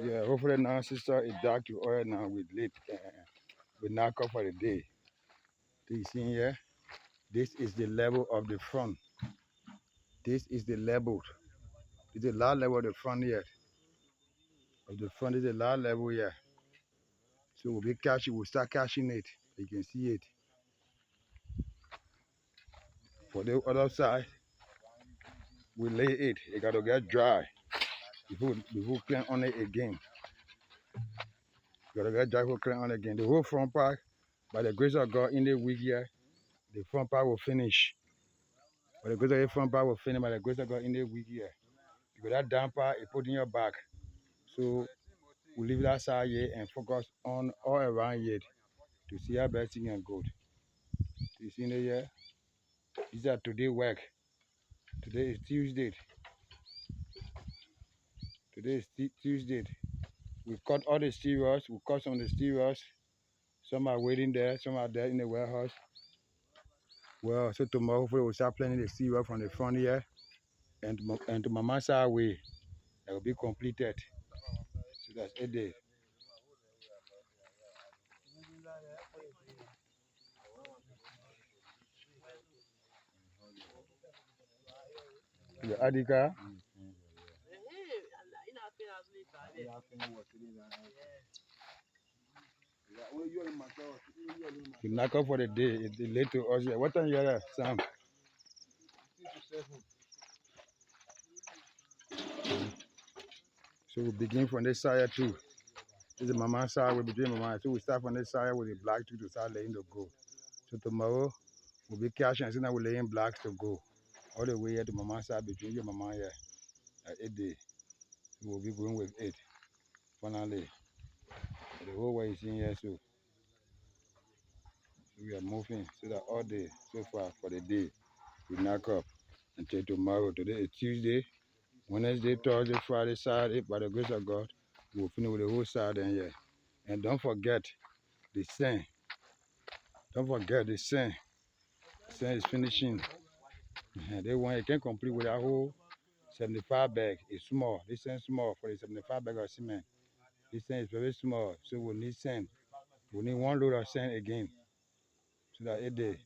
Yeah, hopefully now, sister, it's dark to oil now. We late. We knock off for the day. Do you see here? This is the level of the front. This is the level. This is the last level of the front here. Of the front is the last level here. So we'll be catching. We'll start catching it. You can see it. For the other side, we lay it. It got to get dry before clean on it again. Got to get dry before clean on it again. The whole front part, by the grace of God, in the week here, the front part will finish. By the grace of the front part will finish. By the grace of God, in the week here, because that down part is put in your back. So we leave that side here and focus on all around here to see how best thing can go. You see it here? These are today work. Today is Tuesday. Today is Tuesday. We cut all the steers. We cut some of the steers. Some are waiting there. Some are there in the warehouse. Well, so tomorrow hopefully we'll start planting the steers from the front here and to Mama's side way. That will be completed. So that's a day. The Adika. You knock off for the day. It's late to us here. What time you are, Sam? So we begin from this side too. This is Mama's side. We'll be doing Mama. So we start from this side with the black tree to start laying the gold. So tomorrow we'll be catching. So now we're laying blacks to go all the way here to Mama's side between your Mama here at 8 days. So we'll be going with 8 finally. The whole way is in here. So we are moving so that all day so far for the day we knock up until tomorrow. Today is Tuesday, Wednesday, Thursday, Friday, Saturday. By the grace of God, we'll finish with the whole side in here. And don't forget the sand. Don't forget the sand. The sand is finishing. They want you can complete with that whole 75 bag. It's small. This sand is small for the 75 bag of cement. This sand is very small, so we need sand. We need one load of sand again. So that 8 days.